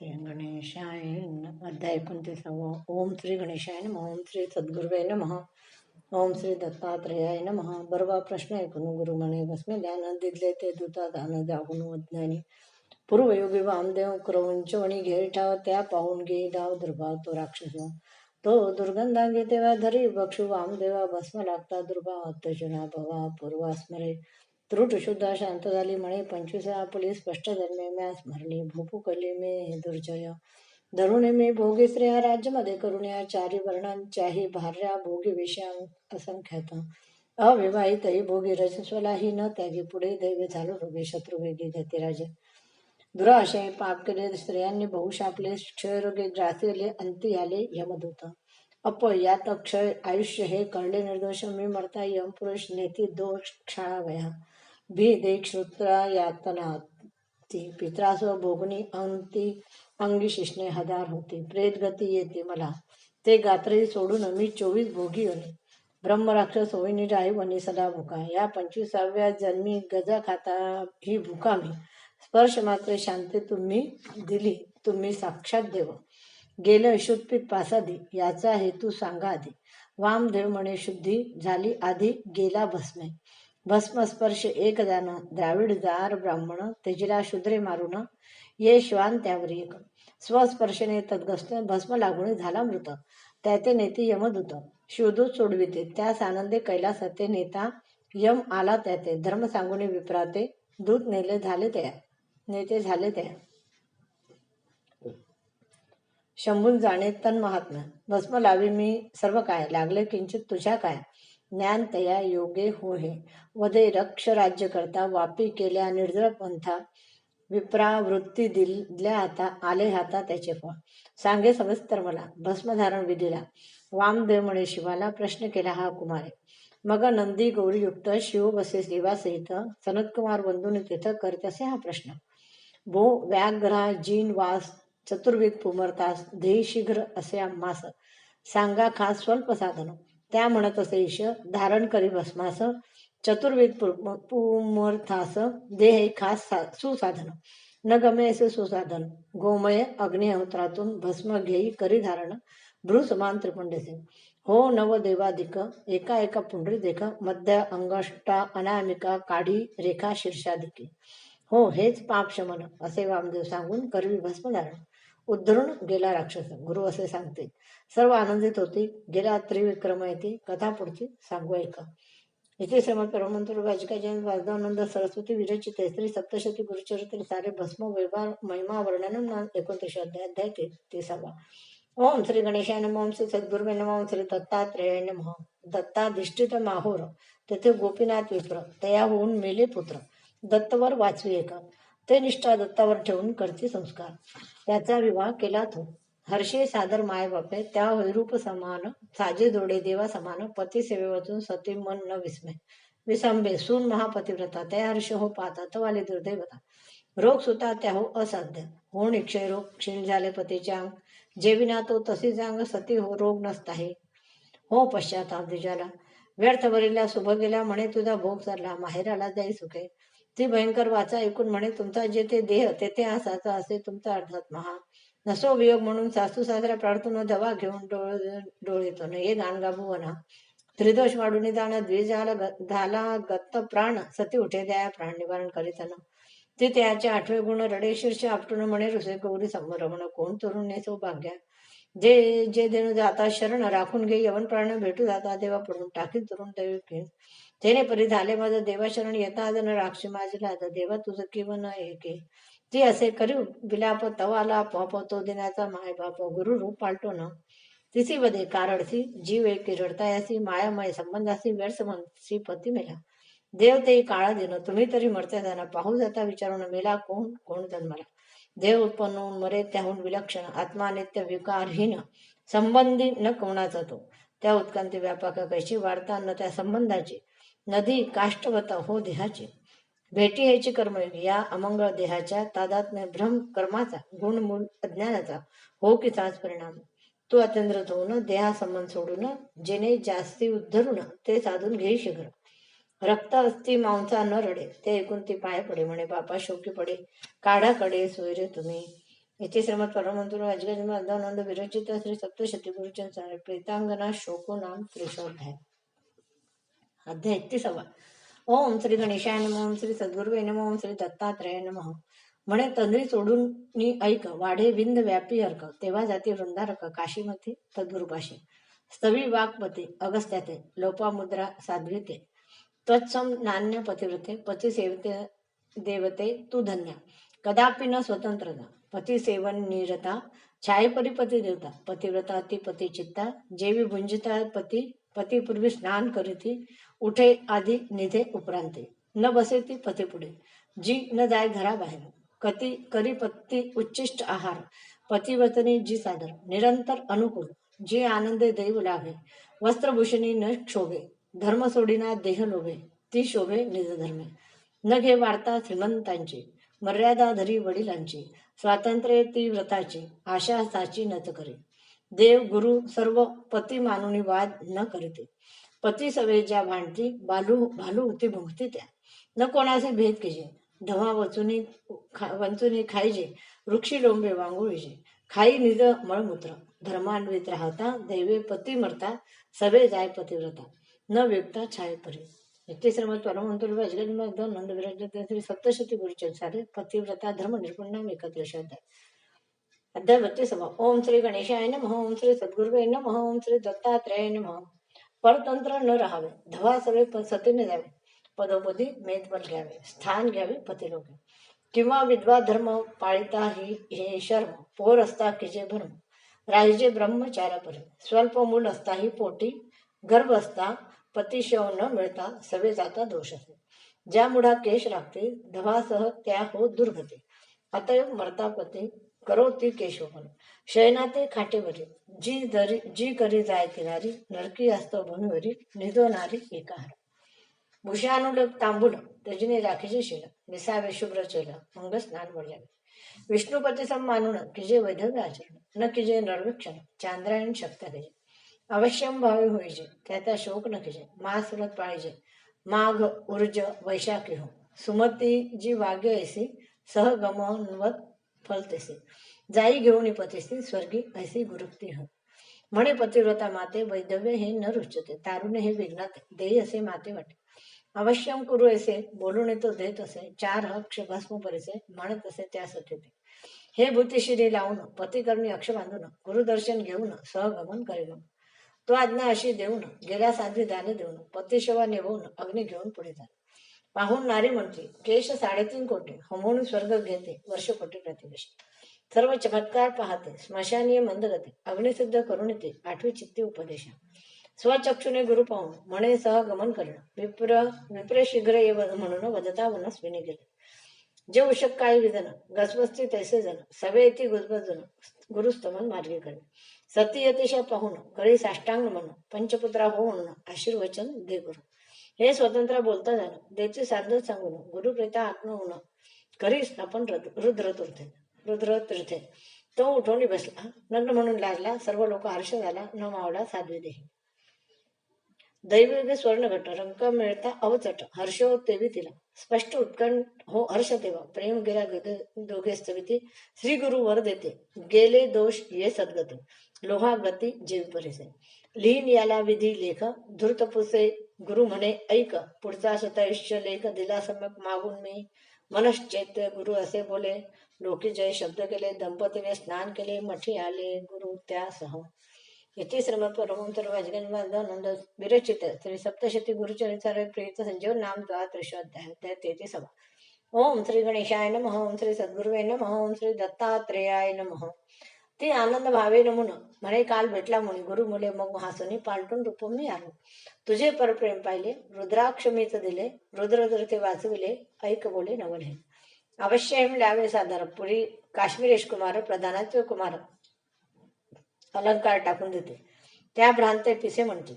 श्री गणेशाय अध्याय 29. ओम श्री गणेशाय नमः. ओम श्री सद्गुरुवे नमः. ओम श्री दत्तात्रेयाय नमः. बरोबर प्रश्न ऐकून गुरु म्हणे भस्मे ध्यान दिले ते दूता दान जागून अज्ञानी पूर्वयोगी वामदेव क्रौंच वणी घेर ठाव त्या पाहून घे डाव दुर्भाव तो राक्षस तो दुर्गंधा घे तेव्हा धरी बक्षू वामदेवा भस्म लागता दुर्भाव अत्यजना भवा पूर्वा स्मरे त्रुट शुद्ध शांत झाली म्हणे 25 आपली स्पष्ट धर्मे म्या स्मरणी भूपू कली मे दुर्जय धरुणे मी भोगी स्त्रिया राज्यमध्ये करुण्या चारी वर्णांच्याही भार्या भोगी विषया असंख्यात अविवाहितही भोगी रजस्वलाही न त्यागी पुढे दैव झालो रोगी शत्रू वेगी घेते राजे दुराशय पाप केले स्त्रियांनी बहुशापले क्षयरोगे ग्रासले अंती आले यमदूत अपयात क्षय आयुष्य हे करले निर्दोष मी मरता यम पुरुष नेती दोष क्षावया भी देख श्रुत्रा यातना पित्रासो भोगणी अंती अंगी शिष्णे हजार होती प्रेत गती येते मला ते गात्री सोडून मी 24 भोगी होणे ब्रह्मराक्षस होईनी राहीवनी सदा भुका या 25व्या जन्मी गजा खाता ही भुका मी स्पर्श मात्र शांती तुम्ही दिली तुम्ही साक्षात देव गेलं अशुद्धपीठ पासादी याचा हेतू सांगा आधी वामदेव म्हणे शुद्धी झाली आधी गेला भस्मे भस्म स्पर्श एक जाण द्राविड जार ब्राह्मण तेजिला शूद्रे मारून ये श्वान त्यावर एक स्वस्पर्शने तद्गस्त भस्म लागून झाला मृत त्याचे नेते यमदूत शिवदूत सोडविते त्यास आनंदे कैलासाते नेता यम आला त्याचे धर्म सांगून विप्राते दूत नेले झाले त्या नेते झाले त्या शंभून जाणे तन महात्मा भस्म लावी मी सर्व काय लागले किंचित तुझ्या काय ज्ञान तया योगे हो हे वदे रक्ष राज्य करता वापी केल्या निर्जळ पंथा विप्रा वृत्ती दिल्या हाता आले हाता त्याचे फळ सांगे सविस्तर मला भस्मधारण विधीला वामदेव म्हणे शिवाला प्रश्न केला हा कुमारे मग नंदी गौरीयुक्त शिव बसे देवासहित सनतकुमार बंधून तिथं करत असे हा प्रश्न भो व्याघ्रा जीन वास चतुर्विध पुमरतास ध्येय शीघ्र असे आम्हास सांगा खास स्वल्प साधन त्या म्हणत असे ईश धारण करी भस्मास चतुर्विध पुमर्थास देह खास सुसाधन न गमे असे सुसाधन गोमय अग्निहोत्रातून भस्म घेई करी धारण भ्रूसमान त्रिपुंडेसे हो नव देवाधिक एका एका पुंडरी देख मध्य अंगष्टा अनामिका काढी रेखा शीर्षाधिकी हो हेच पाप शमन असे वामदेव सांगून करवी भस्म धारण उद्धरून गेला राक्षस गुरु असे सांगते सर्व आनंदित होती गेला त्रिविक्रम येते कथा पुढची सांगू ऐका इथे श्रीमद परमंत्र वाचिका जैन वासुदेवानंद सरस्वती विरचित श्री सप्तशती गुरुचरित्र सारे भस्म व्यवहार महिमा वर्णन 29 अध्याय 30. ओम श्री गणेशाय नमः. ओम श्री सद्गुरुवे नमः. ओम श्री दत्तात्रेयाय नमः. दत्ताधिष्ठित माहोर तेथे गोपीनाथ विप्र तया होऊन मेले पुत्र दत्तवर वाचवी एका ते निष्ठा दत्तावर ठेवून करती संस्कार त्याचा विवाह केला तो हर्षे सादर माय बापे त्या वैरूप समान साजे जोडे देवा समान पती सेवे वाचून सती मन न विस्मय विसंबे सून महापतिव्रता त्या हर्ष हो पाहता तवाले दुर्दैवता रोग सुता त्या हो असाध्य हो निक्षय रोग क्षीण झाले पतीच्या अंग जेविना तो तशी जांग सती हो रोग नसताहे हो पश्चाताप द्विजाला व्यर्थ बरीला शुभ गेला म्हणे तुझा भोग सरला माहेराला जाई सुखे ती भयंकर वाचा ऐकून म्हणे तुमचा जेथे देह तेथे आसाचा असे तुमचा अर्थात महा नसो वियोग म्हणून सासू सासऱ्या प्रार्थून दवा घेऊन डोळेतो न ये गाणगा भुवना त्रिदोष वाढून जाण द्विजाला झाला गत्त प्राण सती उठे द्या प्राण निवारण करीतन ती त्याचे 8वे गुण रडे शीर्ष आपटून म्हणे रुसे गौरी संभ्रमण कोण तरुण ने सौभाग्या जे जे देणू जाता शरण राखून घे यवन प्राण भेटू जाता देवा पडून टाकी तरुण दैव तेने परी झाले माझं देवाशरण येता जन राक्षी माझला आता देवा तुझं किंवा एके ती असे करू विलाप तवाला पापतो देण्याचा माय बाप गुरु रूप पालटो न तिसी वधे कारडसी जीव एक रडतायासी मायामय संबंधासी व्यर्थ मनसी पती मेला देव ते काळा देणं तुम्ही तरी मरता जाणार पाहू जाता विचारून मेला कोण कोण जन्माला देव उत्पन्न होऊन मरे त्याहून विलक्षण आत्मा नित्य विकारहीन संबंधी न कोणाचा तो त्या उत्कांती व्यापक कैशी वाढता न त्या संबंधाची नदी काष्टवता हो देहाची भेटी ह्याची कर्मयोगी या अमंगळ देहाच्या तादात्म्य भ्रम कर्माचा गुण मूळ अज्ञानाचा हो की चाच परिणाम तू अत्यंद्र होऊन देहा संबंध सोडून जेणे जास्ती उद्धरून ते साधून घेई शीघ्र रक्त असती मांसा न रडे ते ऐकून ती पाय पडे म्हणे बापा शोकी पडे काढाकडे सोयरे तुम्ही इथे श्रीमद परमहंस अजगजमानंद विरचित श्री सप्तशती गुरुचंद्र प्रेतांगना शोको नाम त्रिशोध्याय. अध्याय 31. ओम श्री गणेशाय नमः. ओम श्री सद्गुरुवे नमः. ओम श्री दत्तात्रय नमः. म्हणे तंद्री सोडून नी ऐक वाढे विंद व्यापी अर्क तेव्हा जाती वृंदारक काशीमध्ये तद्गुरुपाशी स्तवी वाक्पती अगस्त्याते लोपामुद्रा साध्विते त्वत्सम नान्य पतिव्रते पती सेवते देवते तू धन्य कदापि न स्वतंत्रता पती सेवन निरता छाय परिपती देवता पतिव्रता ती पती चित्ता जेवी भुंजिता पती पती पूर्वी स्नान करीती उठे आधी निधे उपरांते न बसे ती पती पुढे जी न जाय घराबाहेर कती करी पत्ती उच्चिष्ट आहार पतिवतनी जी सादर निरंतर अनुकूल जी आनंदे दैव लाभे वस्त्रभूषणी न क्षोभे धर्म सोडिना देह लोभे ती शोभे निज धर्मे न घे वार्ता श्रीमंतांची मर्यादा धरी वडिलांची स्वातंत्र्य ती व्रताची आशा साची नच करे देव गुरु सर्व पती मानुनी वाद न करीते पती सवे ज्या भांडती बालू भालू होती भुंकती त्या न कोणाचे भेद केजे धवा वंचुनी खायजे वृक्षी लोंबे वांगुळीजे खाई निज मळमूत्र धर्मान्वित राहता दैवे पती मरता सवे जाय पतिव्रता न व्यक्ता छाय परी. इथे श्रीमद परमहंस नंद विरचित श्री सप्तशती गुरुचरित्र पतिव्रता धर्म निर्गुण एकत्र अध्याय. अध्याय 32. ओम श्री गणेशाय नमः. ओम श्री सद्गुरुवे नमः. ओम श्री दत्तात्रय नमः. परतंत्र न राहावे धवा सवे सतीने जावे पदोपदी मेदबल घ्यावे स्थान घ्यावे पतिलोके किंवा विधवा धर्म पाळिता ही हे शर्म पोर असता किजे भरम राहिजे ब्रह्मचार्यापरी स्वल्प मूल असता ही पोटी गर्भ असता पतिशव न मिळता सवे जाता दोष असे ज्या मुढा केश लागते धवासह त्या हो दुर्गती अतएव मरता पती करो ती केशवपण शयनाते खाटेवरी जी करी जाय किनारी नरकी असतो भूमीवरी निधो नारी एकाहार भूषानुल तांबूल तजिने राखीचे शिल निसावे शुभ्र चेल मंग स्नान वळजावे विष्णुपती सम मानून किजे वैधव्य आचरण न किजे नरवीक्षण चांद्रायण शक्त किजे अवश्यम भावी होईजे त्याचा शोक न किजे मास व्रत पाळीजे माघ ऊर्ज वैशाखी हो सुमती जी वाग्य ऐसी सहगमनवत फलतेसे जाई घेऊन पतीसी स्वर्गी ऐसी गुरुक्ती हो म्हणे पतिव्रता माते वैधव्य हे न रुचते तारुण्य हे विघ्नात देई असे माते वाटे अवश्यम कुरु असे बोलून तो देत असे चार हक्ष भस्म परिसे म्हणत असे त्यासाठी हे भूतिशिरी लावून पतिकर्णी अक्ष बांधून गुरुदर्शन घेऊन सहगमन करेन तो आज्ञा अशी देऊन गेल्या साधी दान देऊन पतिशवा निवून अग्नी घेऊन पुढे जा पाहून नारी म्हणते केश 3.5 कोटी होमून स्वर्ग घेते वर्ष कोटी प्रतिवेश सर्व चमत्कार पाहते स्मशानीय मंदगती अग्निसिद्ध करून येते 8वी चित्ती उपदेशा स्वचक्षुने गुरु पाहून म्हणे सहगमन करणं विप्र शीघ्र ये म्हणून वदता वनस्विनी गेले जे उशक काही विधन गसवस्ती तैसे जन सवे येते गुजबजन गुरुस्तमन मार्गी करे सती यतिशा पाहून कळी साष्टांग म्हणून पंचपुत्रा हो म्हणून आशीर्वचन दे गुरु हे स्वतंत्र बोलता जाणं देचे साध सांगून गुरुप्रेता आत्म होणं करीस आपण रुद्र तीर्थे तो उठवणी बसला नग्न म्हणून लागला सर्व लोक हर्ष झाला न मावला साध्वी देही दैवयोगे स्वर्णघट रंक मिळता अवचट हर्ष हो तेवी तिला स्पष्ट उत्कंठ हो हर्ष तेव्हा प्रेम गेला दोघे स्तविती श्री गुरु वर देते गेले दोष ये सद्गती लोहा गती जीव परिसे लिहिन याला विधी लेख धूर्तपुसे गुरु म्हणे ऐक पुढचा शतायुष्य लेख दिला सम्यक मागून मी मनश्चैत्य गुरु असे बोले लोकी जय शब्द केले दंपतीने स्नान केले मठी आले गुरु त्यासह. इथे श्रीमद परमहंस अजगजमानंद विरचित श्री सप्तशती गुरुचरित्र प्रेत संजीवन नाम त्रिशोध्याय. 33. ओम श्री गणेशाय नमः. ओम श्री सद्गुरुवे नमः. ओम श्री दत्तात्रेयाय नमः. ती आनंद भावे नमुन म्हणे काल भेटला मुनी गुरु मुले मग महासुनी पालटून रूप मी आलो तुझे परप्रेम पाहिले रुद्राक्ष मीच दिले रुद्रतीर्थे वाचविले ऐक बोले नवले अवश्य हिम लावे सादर पुरी काश्मीरेश कुमार प्रधानाचे कुमार अलंकार टाकून देते त्या भ्रांते पिसे म्हणते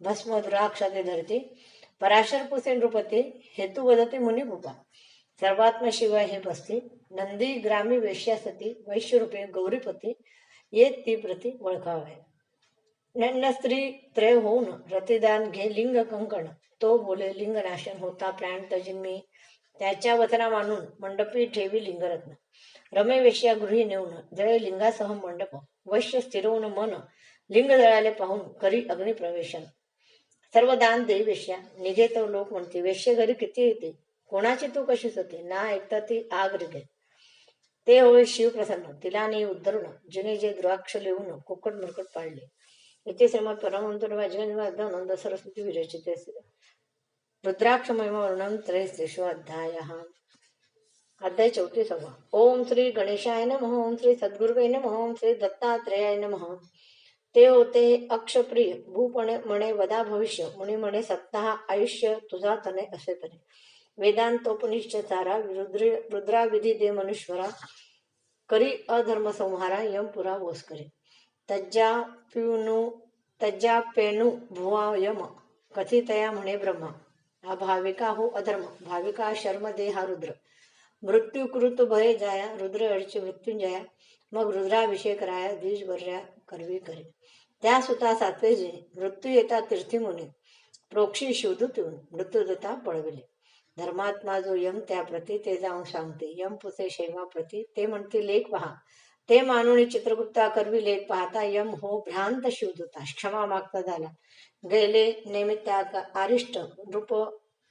भस्म दुराक्षाते धरती पराशर पुसे नृपती हेतू वदते मुनी भूपा सर्वात्म शिव हे बसते नंदी ग्रामी वेश्यासती वैश्यरूपे गौरीपती येत ती प्रती ओळखावे नन्न स्त्री त्रय होऊन रतिदान घे लिंग कंकण तो बोले लिंग नाशन होता प्राण तजिन्मी त्याच्या वचना मानून मंडपी ठेवी लिंगरत्न रमे वेश्या गृही नेऊन जळे लिंगासह मंडप वैश्य स्थिरवून मन लिंग जळाले पाहून करी अग्निप्रवेशन. सर्व दान देई वेश्या निघे तो लोक म्हणते वेश्य घरी किती येते कोणाची तू कशीच होते ना ऐकता ती आग रिगे. ते होय शिव प्रसन्न तिला नाही उद्धरण जिने जे द्राक्ष लिहून कुक्कट मुरकट पाडले. इथे श्रीमद परमहंस वाजनंद सरस्वती विरचिते रुद्राक्ष महिमा वर्णन त्रयस्त्रिषु अध्यायः. अध्याय 34. ओम श्री गणेशाय नमः. ओम श्री सद्गुरुवे नमः. ओम श्री दत्तात्रेयाय नमः. ते होते अक्षप्रिय भूपणे म्हणे वदा भविष्य मुनी म्हणे सप्ताह आयुष्य तुझा तने असे तने. वेदांतोपनिष्ठ चारा रुद्रा विधी दे मनुष्वरा करी अधर्म संहारा यम पुरा वोस करे. तज्जा पेणू भुवा यम कथितया म्हणे ब्रह्मा. हा भाविका हो अधर्म भाविका शर्म दे हा रुद्र. मृत्यू कृत भय जाया रुद्र अडचे मृत्युंजया. मग रुद्राभिषेक राया द्विज वर्या करवी करे. त्या सुता सात्वेजी मृत्यू येता तीर्थी मुनी प्रोक्षी शोधूत येऊन मृत्यूदता पळविले. धर्मात्मा जो यम त्या प्रती ते जाऊन सांगते यम पुसे शैवा प्रती ते म्हणते लेख पहा. ते मानुनी चित्रगुप्ता करवी लेख पाहता यम हो भ्रांत शिवदूता क्षमा मागता झाला. गेले नेमित्या आरिष्ट रूप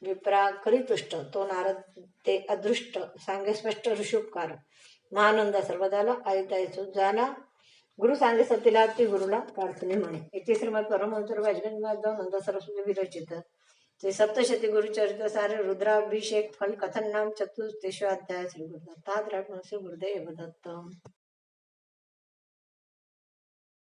विप्रा करीतुष्ट तो नारद ते अदृष्ट सांगे स्पष्ट ऋषुपकार. महानंदा सर्वदाला आयुधायचो झाला गुरु सांगे सतीला ती गुरुला प्रार्थने म्हणे. इथे श्रीमद परमहंस नंद सरस्वती विरचित ते सप्तशती गुरुचरित सारे रुद्राभिषेक फल कथन नाम चतुर्दशोध्याय. श्री गुरुदत्तात्रय गुरुदेव दत्त.